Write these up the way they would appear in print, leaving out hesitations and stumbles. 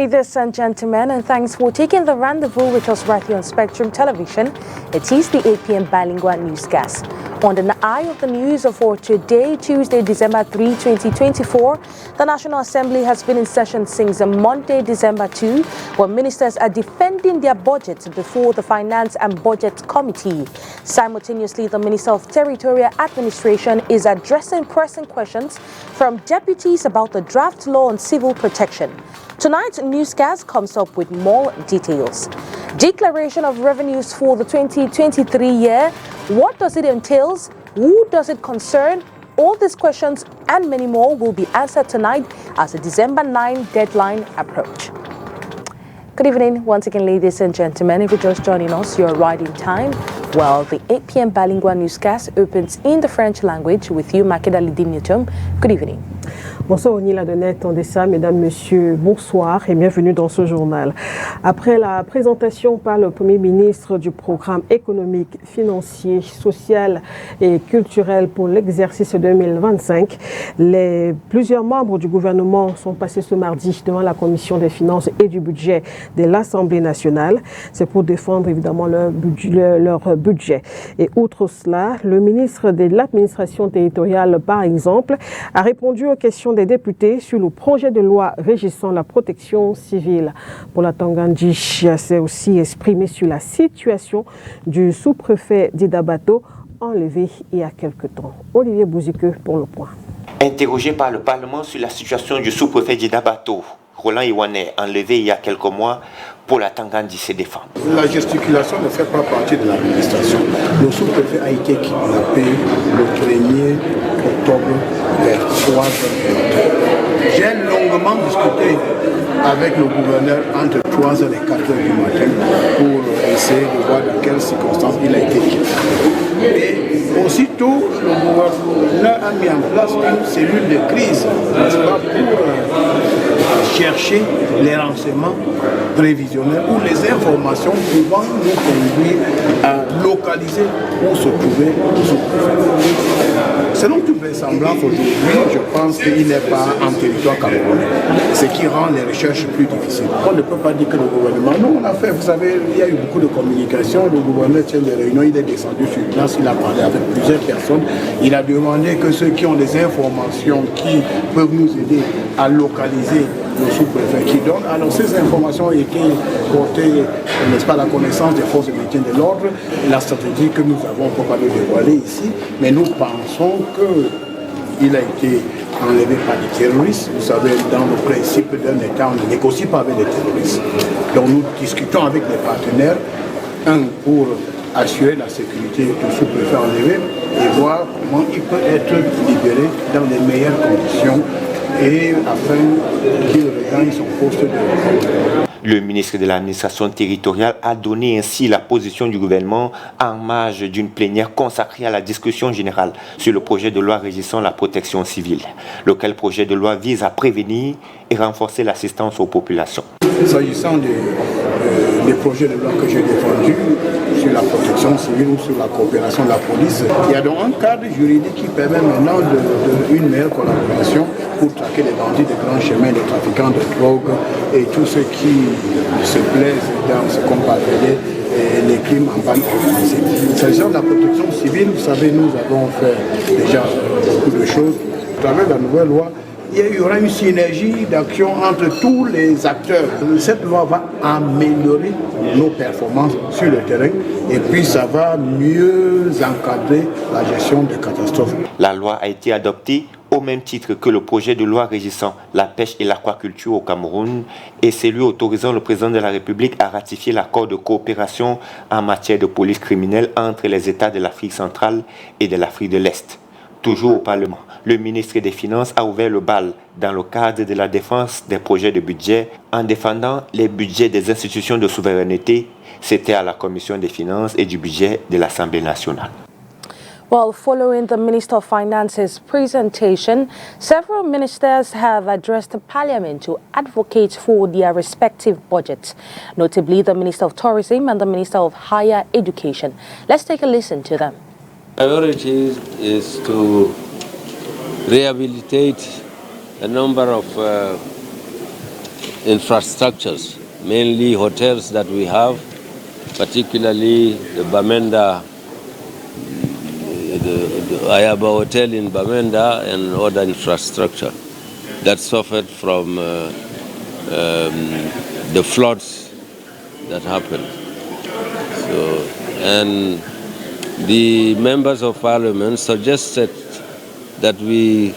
ladies and gentlemen, and thanks for taking the rendezvous with us right here on Spectrum Television. It is the 8 p.m. Bilingual newscast. On the eye of the news for today, Tuesday, December 3, 2024, the National Assembly has been in session since Monday, December 2, where ministers are defending their budgets before the Finance and Budget Committee. Simultaneously, the Minister of Territorial Administration is addressing pressing questions from deputies about the draft law on civil protection. Tonight's newscast comes up with more details. Declaration of revenues for the 2023 year. What does it entail? Who does it concern? All these questions and many more will be answered tonight as the December 9 deadline approach. Good evening once again, ladies and gentlemen. If you're just joining us, you're right in time. Well, the 8 p.m. Bilingual newscast opens in the French language with you, Makeda Lidimnitum. Good evening. Bonsoir, Onila Donette, Tandessa, mesdames, messieurs, bonsoir et bienvenue dans ce journal. Après la présentation par le Premier ministre du programme économique, financier, social et culturel pour l'exercice 2025, plusieurs membres du gouvernement sont passés ce mardi devant la Commission des finances et du budget de l'Assemblée nationale. C'est pour défendre évidemment leur budget. Et outre cela, le ministre de l'administration territoriale, par exemple, a répondu aux questions des députés sur le projet de loi régissant la protection civile. Pour la Tangandji, s'est aussi exprimé sur la situation du sous-préfet d'Idabato, enlevé il y a quelque temps. Olivier Bouzike pour le point. Interrogé par le Parlement sur la situation du sous-préfet d'Idabato, Roland Iwane, enlevé il y a quelques mois, pour la Tangandji se défendre. La gesticulation ne fait pas partie de l'administration. Le sous-préfet a été kidnappé le 1er octobre vers 3h. J'ai longuement discuté avec le gouverneur entre 3h et 4h du matin pour essayer de voir dans quelles circonstances il a été kidnappé. Et aussitôt, le gouverneur a mis en place une cellule de crise, n'est-ce pas, pour chercher les renseignements prévisionnels ou les informations pouvant nous conduire à localiser où se trouvait le sous-préfet. Selon toute vraisemblance, aujourd'hui, je pense qu'il n'est pas en territoire camerounais, ce qui rend les recherches plus difficiles. On ne peut pas dire que le gouvernement, nous on a fait, vous savez, il y a eu beaucoup de communication, le gouverneur tient des réunions, il est descendu sur place, il a parlé avec plusieurs personnes, il a demandé que ceux qui ont des informations qui peuvent nous aider à localiser le sous-préfet qui donne. Alors ces informations ont été portées, n'est-ce pas, la connaissance des forces de maintien de l'ordre, la stratégie que nous avons pour pas le dévoiler ici, mais nous pensons qu'il a été enlevé par des terroristes. Vous savez, dans le principe d'un État, on ne négocie pas avec les terroristes. Donc nous discutons avec les partenaires, pour assurer la sécurité du sous-préfet enlevé et voir comment il peut être libéré dans les meilleures conditions et afin qu'il regagne son poste de travail. Le ministre de l'administration territoriale a donné ainsi la position du gouvernement en marge d'une plénière consacrée à la discussion générale sur le projet de loi régissant la protection civile, lequel projet de loi vise à prévenir et renforcer l'assistance aux populations. S'agissant des projets de loi que j'ai défendus sur la protection civile ou sur la coopération de la police, il y a donc un cadre juridique qui permet maintenant une meilleure collaboration pour traquer les bandits de grands chemins, les trafiquants de drogue et tous ceux qui se plaisent dans ce qu'on peut appeler les crimes en bande organisée. S'agissant de la protection civile, vous savez, nous avons fait déjà beaucoup de choses. À travers la nouvelle loi, il y aura une synergie d'action entre tous les acteurs. Cette loi va améliorer nos performances sur le terrain et puis ça va mieux encadrer la gestion des catastrophes. La loi a été adoptée au même titre que le projet de loi régissant la pêche et l'aquaculture au Cameroun et celui autorisant le président de la République à ratifier l'accord de coopération en matière de police criminelle entre les États de l'Afrique centrale et de l'Afrique de l'Est. Toujours au Parlement, le ministre des Finances a ouvert le bal dans le cadre de la défense des projets de budget en défendant les budgets des institutions de souveraineté. C'était à la Commission des Finances et du budget de l'Assemblée nationale. Well, following the Minister of Finance's presentation, several ministers have addressed the Parliament to advocate for their respective budgets, notably the Minister of Tourism and the Minister of Higher Education. Let's take a listen to them. Priority is to rehabilitate a number of infrastructures, mainly hotels that we have, particularly the Bamenda, the Ayaba Hotel in Bamenda and other infrastructure that suffered from the floods that happened. So, and the members of parliament suggested that we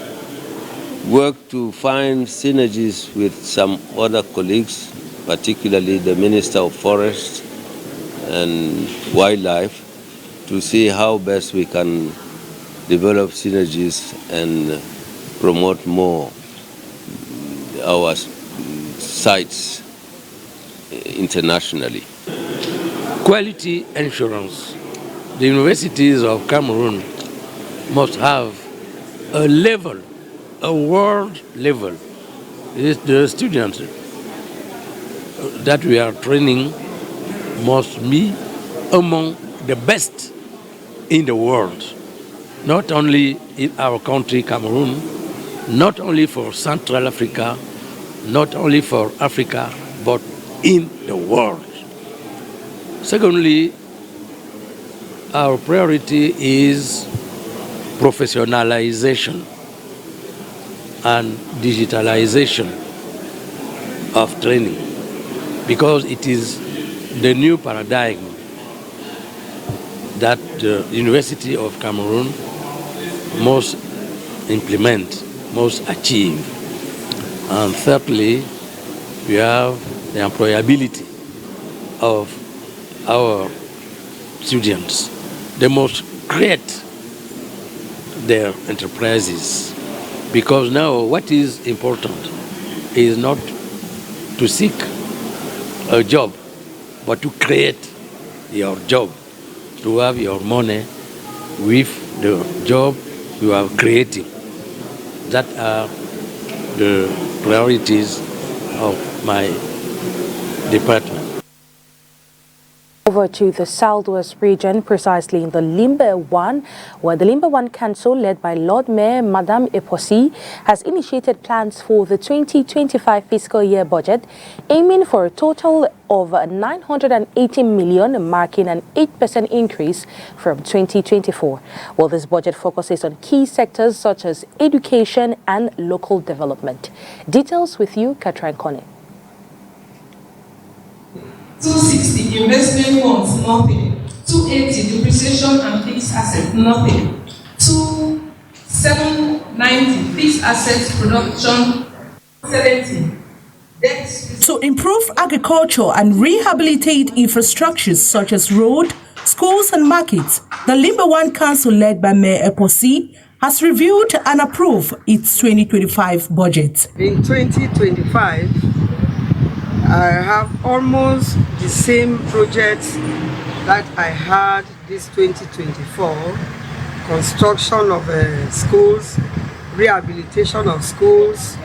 work to find synergies with some other colleagues, particularly the Minister of Forests and Wildlife, to see how best we can develop synergies and promote more our sites internationally. Quality assurance. The universities of Cameroon must have a level, a world level. The students that we are training must be among the best in the world, not only in our country, Cameroon, not only for Central Africa, not only for Africa, but in the world. Secondly, our priority is professionalization and digitalization of training, because it is the new paradigm that the University of Cameroon must implement, must achieve. And thirdly, we have the employability of our students. They must create their enterprises, because now what is important is not to seek a job, but to create your job, to have your money with the job you are creating. That are the priorities of my department. Over to the southwest region, precisely in the Limbe 1, where the Limbe 1 Council, led by Lord Mayor Madame Eposi, has initiated plans for the 2025 fiscal year budget, aiming for a total of 980 million, marking an 8% increase from 2024. Well, this budget focuses on key sectors such as education and local development. Details with you, Katran Kone. 260 investment funds, nothing. 280 depreciation and fixed assets, nothing. 790 fixed assets production, 70. To improve agriculture and rehabilitate infrastructures such as road, schools and markets, the Limbe 1 Council, led by Mayor Eposi, has reviewed and approved its 2025 budget. In 2025, I have almost the same projects that I had this 2024. Construction of schools, rehabilitation of schools,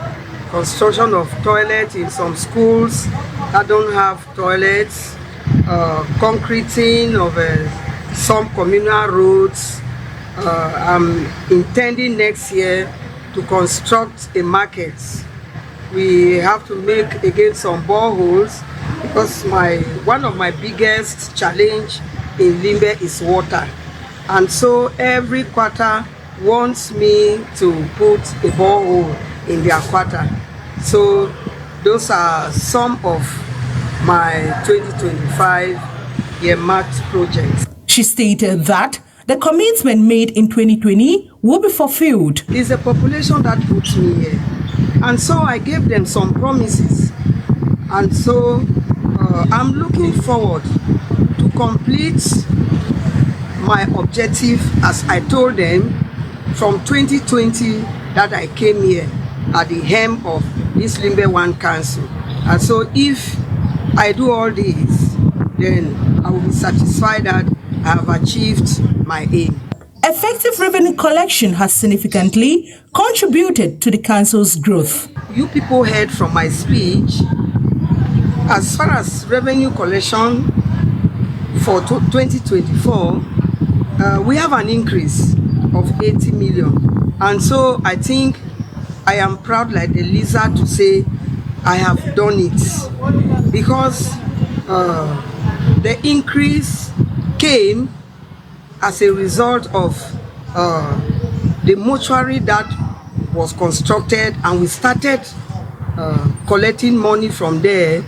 construction of toilets in some schools that don't have toilets, concreting of some communal roads. I'm intending next year to construct a market. We have to make again some boreholes, because one of my biggest challenge in Limbe is water, and so every quarter wants me to put a borehole in their quarter. So those are some of my 2025 earmarked projects. She stated that the commitment made in 2020 will be fulfilled. It's a population that puts me here. And so I gave them some promises. And so I'm looking forward to complete my objective, as I told them, from 2020 that I came here at the helm of this Limbe 1 Council. And so if I do all this, then I will be satisfied that I have achieved my aim. Effective revenue collection has significantly contributed to the council's growth. You people heard from my speech. As far as revenue collection for 2024, we have an increase of 80 million. And so I think I am proud like the lizard to say I have done it because the increase came as a result of the mortuary that was constructed, and we started collecting money from there.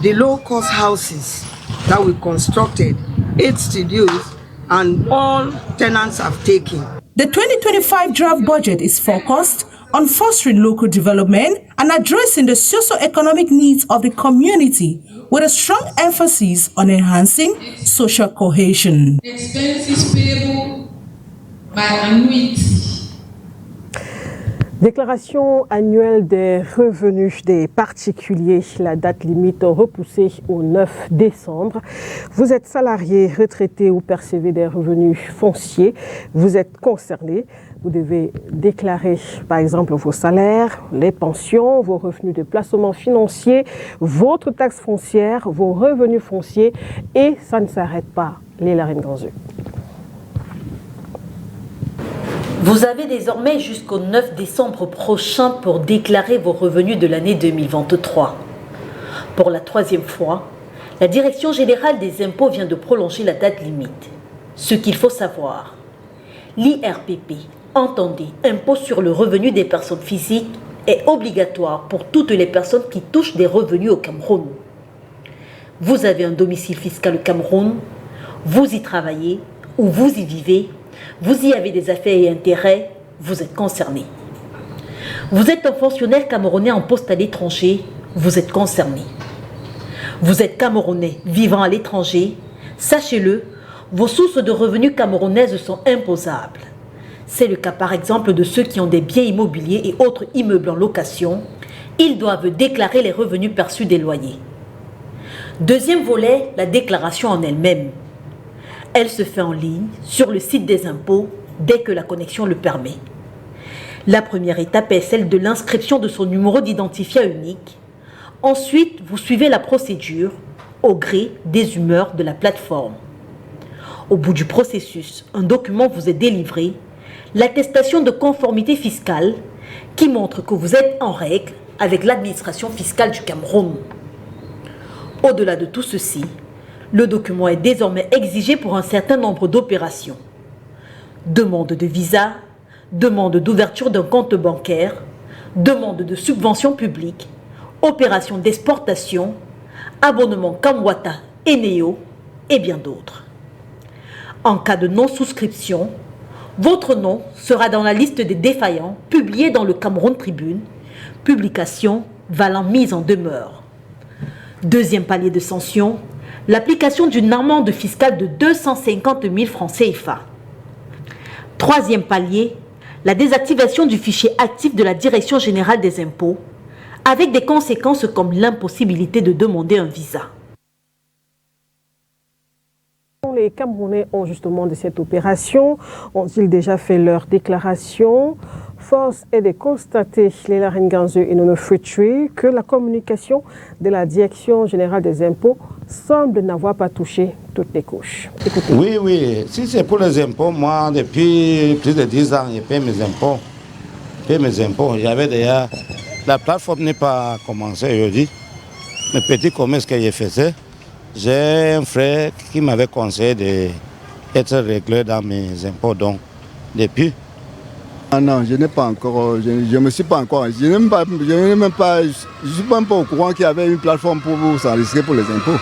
The low-cost houses that we constructed, 8 studios, and all tenants have taken. The 2025 draft budget is focused on fostering local development and addressing the socio-economic needs of the community with a strong emphasis on enhancing social cohesion. Expenses payable by annuity. Déclaration annuelle des revenus des particuliers, la date limite repoussée au 9 décembre. Vous êtes salarié, retraité ou percevez des revenus fonciers, vous êtes concerné. Vous devez déclarer par exemple vos salaires, les pensions, vos revenus de placement financier, votre taxe foncière, vos revenus fonciers, et ça ne s'arrête pas. Léla Renganzeu. Vous avez désormais jusqu'au 9 décembre prochain pour déclarer vos revenus de l'année 2023. Pour la 3e fois, la Direction générale des impôts vient de prolonger la date limite. Ce qu'il faut savoir, l'IRPP, entendez, impôt sur le revenu des personnes physiques, est obligatoire pour toutes les personnes qui touchent des revenus au Cameroun. Vous avez un domicile fiscal au Cameroun, vous y travaillez ou vous y vivez, vous y avez des affaires et intérêts, vous êtes concerné. Vous êtes un fonctionnaire camerounais en poste à l'étranger, vous êtes concerné. Vous êtes camerounais vivant à l'étranger, sachez-le, vos sources de revenus camerounaises sont imposables. C'est le cas par exemple de ceux qui ont des biens immobiliers et autres immeubles en location. Ils doivent déclarer les revenus perçus des loyers. Deuxième volet, la déclaration en elle-même. Elle se fait en ligne sur le site des impôts dès que la connexion le permet. La première étape est celle de l'inscription de son numéro d'identifiant unique. Ensuite, vous suivez la procédure au gré des humeurs de la plateforme. Au bout du processus, un document vous est délivré, l'attestation de conformité fiscale qui montre que vous êtes en règle avec l'administration fiscale du Cameroun. Au-delà de tout ceci, le document est désormais exigé pour un certain nombre d'opérations. Demande de visa, demande d'ouverture d'un compte bancaire, demande de subvention publique, opération d'exportation, abonnement Kamwata et Neo et bien d'autres. En cas de non-souscription, votre nom sera dans la liste des défaillants publiée dans le Cameroun Tribune, publication valant mise en demeure. Deuxième palier de sanction, l'application d'une amende fiscale de 250 000 francs CFA. Troisième palier, la désactivation du fichier actif de la Direction générale des impôts, avec des conséquences comme l'impossibilité de demander un visa. Les Camerounais ont justement de cette opération, ont-ils déjà fait leur déclaration? Force est de constater, Léla Renganzeu et Nono Fritri, que la communication de la Direction générale des impôts semble n'avoir pas touché toutes les couches. Écoutez. Oui, si c'est pour les impôts, moi, depuis plus de 10 ans, je paie mes impôts. J'avais déjà... La plateforme n'est pas commencée aujourd'hui. Mes petits commerces que je faisais, j'ai un frère qui m'avait conseillé d'être réglé dans mes impôts. Donc, depuis... Ah non, je n'ai pas encore, je ne me suis pas encore, je suis même pas au courant qu'il y avait une plateforme pour vous s'enregistrer pour les impôts.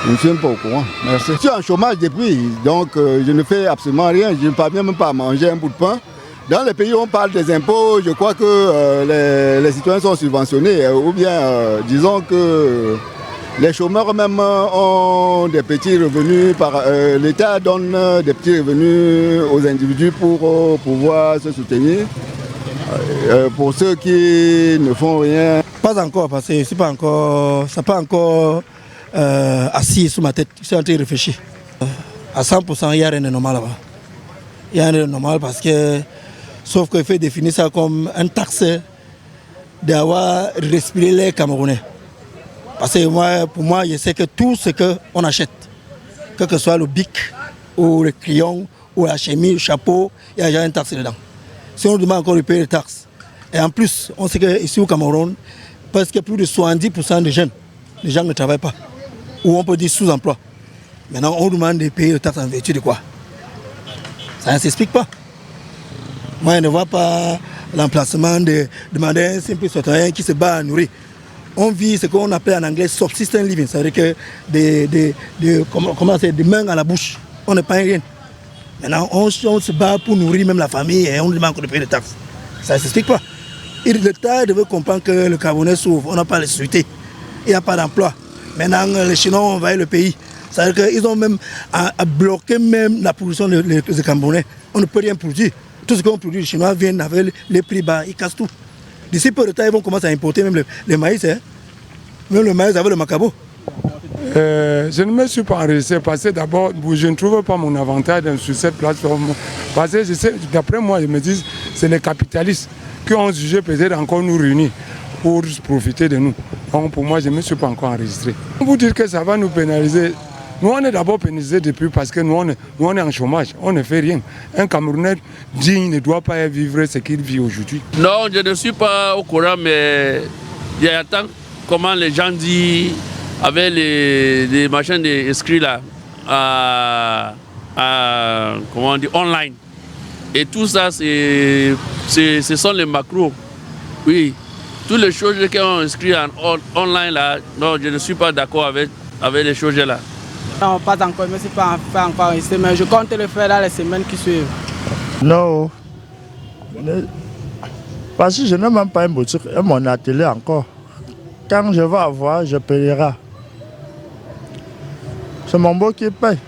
Je ne suis même pas au courant, merci. Je suis en chômage depuis, donc je ne fais absolument rien, je ne parviens même pas à manger un bout de pain. Dans les pays où on parle des impôts, je crois que les citoyens sont subventionnés, ou bien disons que les chômeurs même ont des petits revenus, l'État donne des petits revenus aux individus pour pouvoir se soutenir. Pour ceux qui ne font rien. Pas encore, parce que ça n'a pas encore assis sur ma tête, je suis en train de réfléchir. À 100%, il n'y a rien de normal là-bas. Il n'y a rien de normal parce que, sauf qu'il faut définir ça comme une taxe d'avoir respiré les Camerounais. Parce que pour moi, je sais que tout ce qu'on achète, quel que soit le bic, ou le crayon, ou la chemise, le chapeau, il y a déjà une taxe dedans. Si on demande encore de payer les taxes, et en plus, on sait qu'ici au Cameroun, presque plus de 70% des jeunes. Les gens ne travaillent pas. Ou on peut dire sous-emploi. Maintenant, on demande de payer le taxe en vertu de quoi? Ça ne s'explique pas. Moi, je ne vois pas l'emplacement de demander à un simple citoyen qui se bat à nourrir. On vit ce qu'on appelle en anglais subsistence living, c'est-à-dire que des mains à la bouche. On n'est pas rien. Maintenant, on se bat pour nourrir même la famille et on demande de payer des taxes. Ça ne s'explique pas. L'État devait comprendre que le Camerounais s'ouvre, on n'a pas les sociétés, il n'y a pas d'emploi. Maintenant, les Chinois ont envahi le pays. C'est-à-dire qu'ils ont même bloqué même la production des Camerounais. On ne peut rien produire. Tout ce qu'on produit, les Chinois viennent avec les prix bas, ils cassent tout. D'ici peu de temps, ils vont commencer à importer même le maïs. Hein. Même le maïs avec le macabo. Je ne me suis pas enregistré parce que d'abord, je ne trouve pas mon avantage sur cette plateforme. Parce que d'après moi, je me dis c'est les capitalistes qui ont jugé peut-être encore nous réunir pour profiter de nous. Donc pour moi, je ne me suis pas encore enregistré. Vous dire que ça va nous pénaliser. Nous, on est d'abord pénalisés depuis parce que nous, on est en chômage, on ne fait rien. Un Camerounais digne ne doit pas vivre ce qu'il vit aujourd'hui. Non, je ne suis pas au courant, mais j'attends comment les gens disent avec les machins d'inscrits là, comment on dit, online. Et tout ça, ce sont les macros. Oui, toutes les choses qui ont inscrit online là, non, je ne suis pas d'accord avec les choses là. Non, pas encore, je ne suis pas encore ici, mais je compte le faire dans les semaines qui suivent. Non, parce que je n'ai même pas une boutique et mon atelier encore. Quand je vais avoir, je payerai. C'est mon beau qui paye.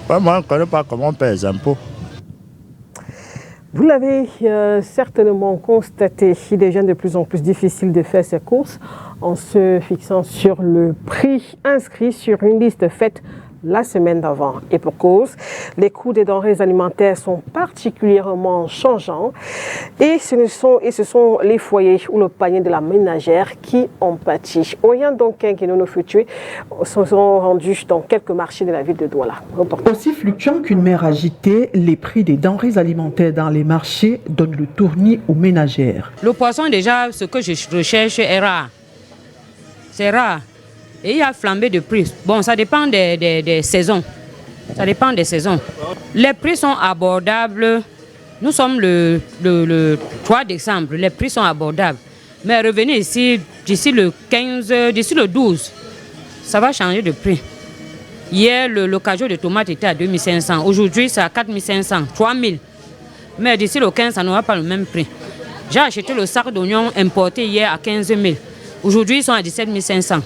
Moi, je ne connais pas comment on paye les impôts. Vous l'avez certainement constaté, il devient de plus en plus difficile de faire ses courses en se fixant sur le prix inscrit sur une liste faite la semaine d'avant. Et pour cause, les coûts des denrées alimentaires sont particulièrement changeants et ce sont les foyers ou le panier de la ménagère qui en pâtit. Orient donc et nos futurs sont rendus dans quelques marchés de la ville de Douala. Aussi fluctuant qu'une mer agitée, les prix des denrées alimentaires dans les marchés donnent le tournis aux ménagères. Le poisson, déjà, ce que je recherche est rare. C'est rare. Et il y a flambé de prix. Bon, ça dépend des saisons. Ça dépend des saisons. Les prix sont abordables. Nous sommes le 3 décembre. Les prix sont abordables. Mais revenez ici, d'ici le 15, d'ici le 12, ça va changer de prix. Hier, le cajot de tomates était à 2500. Aujourd'hui, c'est à 4500, 3000. Mais d'ici le 15, ça n'aura pas le même prix. J'ai acheté le sac d'oignons importé hier à 15 000. Aujourd'hui, ils sont à 17 500.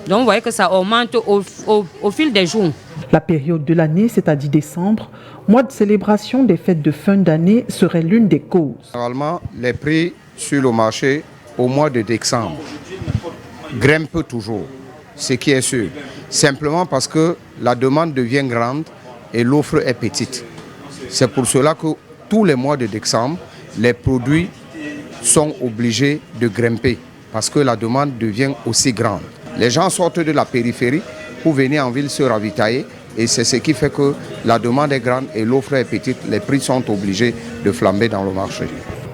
Donc, vous voyez que ça augmente au fil des jours. La période de l'année, c'est-à-dire décembre, mois de célébration des fêtes de fin d'année, serait l'une des causes. Normalement, les prix sur le marché au mois de décembre grimpent toujours, ce qui est sûr. Simplement parce que la demande devient grande et l'offre est petite. C'est pour cela que tous les mois de décembre, les produits sont obligés de grimper parce que la demande devient aussi grande. Les gens sortent de la périphérie pour venir en ville se ravitailler et c'est ce qui fait que la demande est grande et l'offre est petite. Les prix sont obligés de flamber dans le marché.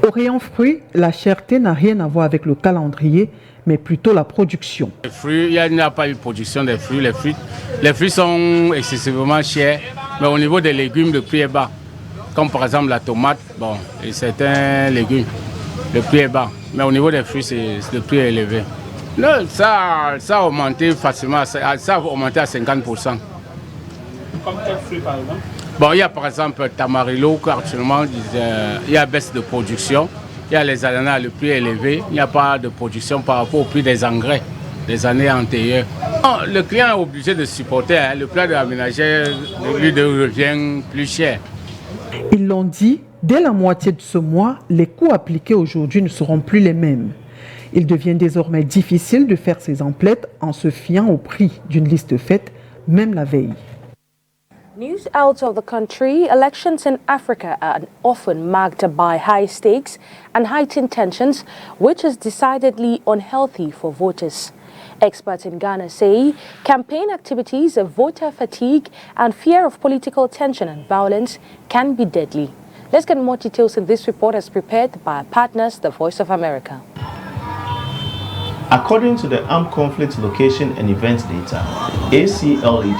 Au rayon fruits, la cherté n'a rien à voir avec le calendrier, mais plutôt la production. Les fruits, il n'y a pas eu de production des fruits. Les fruits sont excessivement chers, mais au niveau des légumes, le prix est bas. Comme par exemple la tomate, bon, et certains légumes, le prix est bas. Mais au niveau des fruits, le prix est élevé. Non, ça a augmenté facilement, ça a augmenté à 50%. Comme quel fruit par exemple? Bon, il y a par exemple Tamarillo, actuellement, il y a baisse de production. Il y a les ananas, le prix est élevé. Il n'y a pas de production par rapport au prix des engrais des années antérieures. Non, le client est obligé de supporter. Hein, le plat de la ménagère lui devient plus cher. Ils l'ont dit, dès la moitié de ce mois, les coûts appliqués aujourd'hui ne seront plus les mêmes. Il devient désormais difficile de faire ses emplettes en se fiant au prix d'une liste faite, même la veille. News out of the country, elections in Africa are often marked by high stakes and heightened tensions, which is decidedly unhealthy for voters. Experts in Ghana say campaign activities, voter fatigue and fear of political tension and violence can be deadly. Let's get more details in this report as prepared by our partners, The Voice of America. According to the Armed Conflict Location and Event Data, ACLED,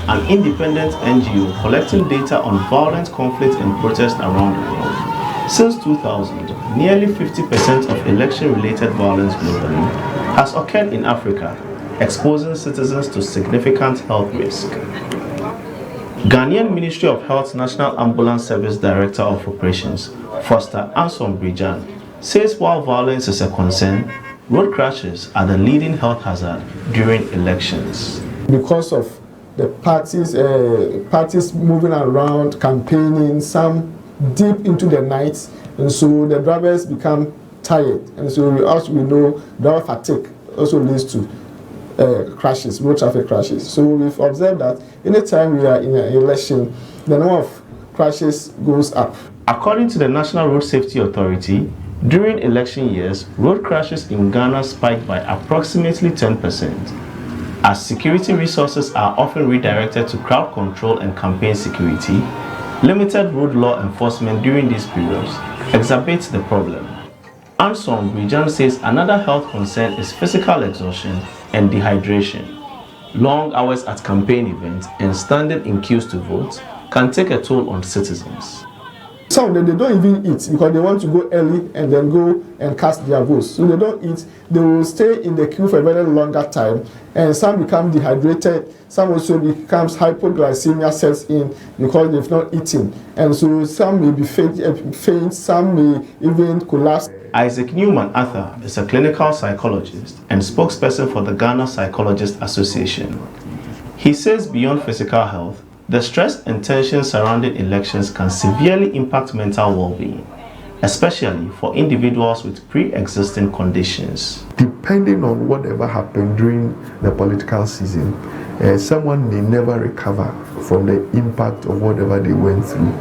an independent NGO collecting data on violent conflict and protests around the world, since 2000, nearly 50% of election-related violence globally has occurred in Africa, exposing citizens to significant health risk. Ghanaian Ministry of Health National Ambulance Service Director of Operations, Foster Anson Brijan, says while violence is a concern, road crashes are the leading health hazard during elections. Because of the parties moving around, campaigning, some deep into the night, and so the drivers become tired. And so as we know, driver fatigue also leads to crashes, road traffic crashes. So we've observed that anytime we are in an election, the number of crashes goes up. According to the National Road Safety Authority, during election years, road crashes in Ghana spiked by approximately 10%. As security resources are often redirected to crowd control and campaign security, limited road law enforcement during these periods exacerbates the problem. Anson Brijan says another health concern is physical exhaustion and dehydration. Long hours at campaign events and standing in queues to vote can take a toll on citizens. Some of them, they don't even eat because they want to go early and then go and cast their votes. So they don't eat. They will stay in the queue for a very longer time. And some become dehydrated. Some also becomes hypoglycemia sets in because they've not eaten. And so some may be faint, some may even collapse. Isaac Newman Arthur is a clinical psychologist and spokesperson for the Ghana Psychologists Association. He says beyond physical health, the stress and tension surrounding elections can severely impact mental well-being, especially for individuals with pre-existing conditions. Depending on whatever happened during the political season, someone may never recover from the impact of whatever they went through,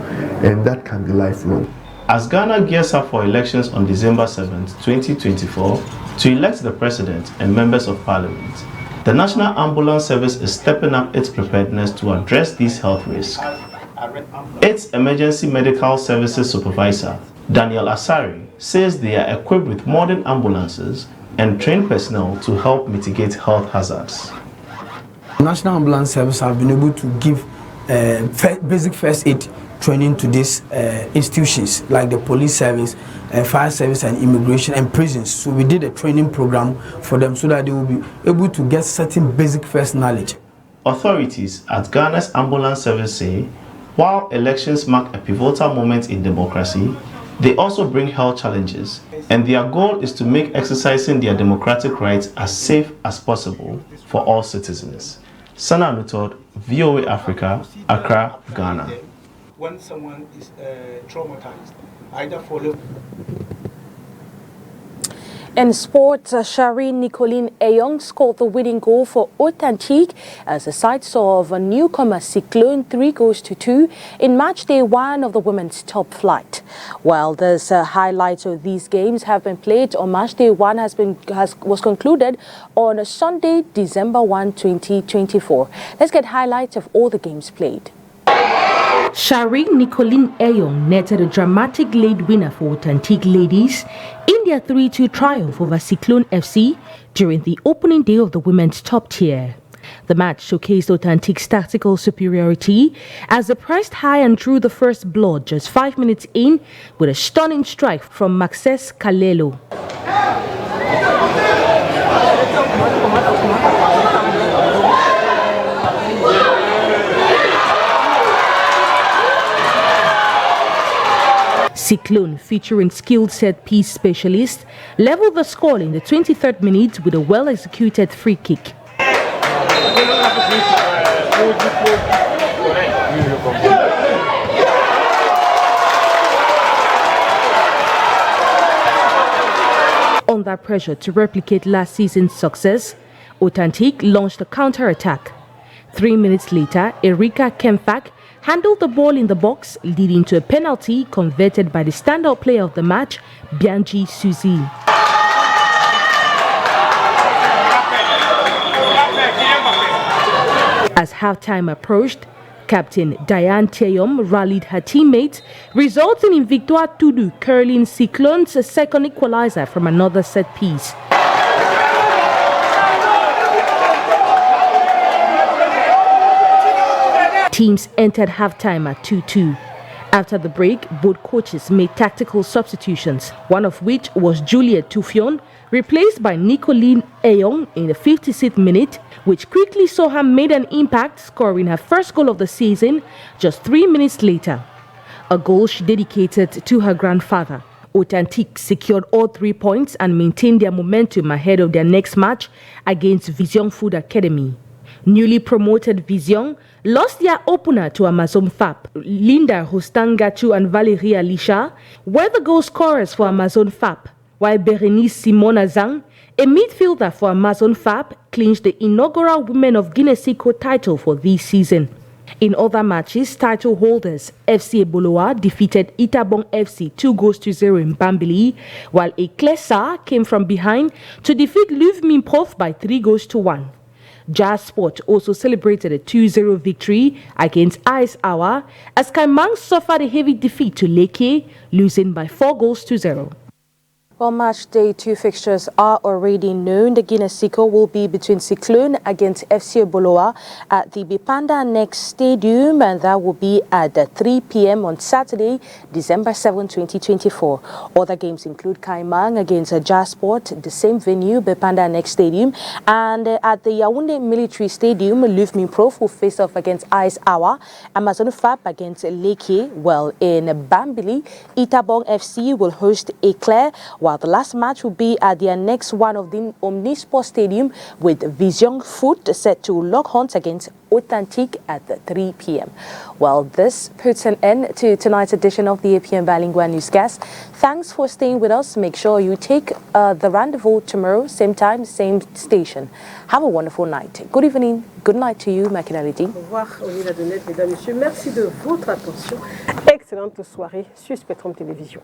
and that can be lifelong. As Ghana gears up for elections on December 7, 2024, to elect the president and members of parliament, the National Ambulance Service is stepping up its preparedness to address these health risks. Its Emergency Medical Services Supervisor, Daniel Asari, says they are equipped with modern ambulances and trained personnel to help mitigate health hazards. The National Ambulance Service have been able to give basic first aid training to these institutions like the police service, fire service and immigration and prisons. So we did a training program for them so that they will be able to get certain basic first knowledge. Authorities at Ghana's ambulance service say, while elections mark a pivotal moment in democracy, they also bring health challenges, and their goal is to make exercising their democratic rights as safe as possible for all citizens. Sana Mutod, VOA Africa, Accra, Ghana. When someone is traumatized, either follow. In sports, Shari Nicolene Ayong scored the winning goal for Authentique as the side saw of a newcomer Cyclone 3-2 in match day 1 of the women's top flight. While the highlights of these games have been played on match day 1 was concluded on Sunday, December 1, 2024. Let's get highlights of all the games played. Shari Nicolene Ayong netted a dramatic late winner for Authentique ladies in their 3-2 triumph over Cyclone FC during the opening day of the women's top tier. The match showcased Authentique's tactical superiority as they pressed high and drew the first blood just 5 minutes in with a stunning strike from Maxes Kalelo. Cyclone, featuring skilled set-piece specialists, leveled the score in the 23rd minute with a well-executed free kick. Under pressure to replicate last season's success, Authentique launched a counter-attack. 3 minutes later, Erika Kempfak handled the ball in the box, leading to a penalty converted by the standout player of the match, Bianji Suzy. As halftime approached, Captain Diane Teyom rallied her teammates, resulting in Victoire Tudu curling Cyclone's second equalizer from another set piece. Teams entered halftime at 2-2. After the break, both coaches made tactical substitutions, one of which was Juliet Tufion, replaced by Nicoline Eyong in the 56th minute, which quickly saw her make an impact, scoring her first goal of the season just 3 minutes later. A goal she dedicated to her grandfather. Authentique secured all 3 points and maintained their momentum ahead of their next match against Vision Food Academy. Newly promoted Vision lost their opener to Amazon FAP. Linda Hostangachu and Valerie Alisha were the goal scorers for Amazon FAP, while Berenice Simona Zhang, a midfielder for Amazon FAP, clinched the inaugural Women of Guinea-Siko title for this season. In other matches, title holders FC Eboloa defeated Itabong FC 2-0 in Bambili, while Eklesa came from behind to defeat Limbe Prof by 3-1. Jazz Sport also celebrated a 2-0 victory against Ice Hour as Kaimang suffered a heavy defeat to Leke, losing by 4-0. Well, match day 2 fixtures are already known. The Guinea-Siko will be between Cyclone against FC Eboloa at the Bipanda Next Stadium, and that will be at 3 p.m. on Saturday, December 7, 2024. Other games include Kaimang against Jazz Sport, the same venue, Bipanda Next Stadium, and at the Yaoundé Military Stadium, Limbe Prof will face off against Ice Hour, Amazon FAP against Leke. Well, in Bambili, Itabong FC will host Eclair, while the last match will be at their next one of the Omnisport Stadium, with Vision Food set to lock horns against Authentique at 3 p.m. Well, this puts an end to tonight's edition of the APM Bilingual Newscast. Thanks for staying with us. Make sure you take the rendezvous tomorrow, same time, same station. Have a wonderful night. Good evening. Good night to you, Makinality. Au revoir, Olivia Donette, mesdames et messieurs. Merci de votre attention. Excellente soirée sur Spectrum Télévision.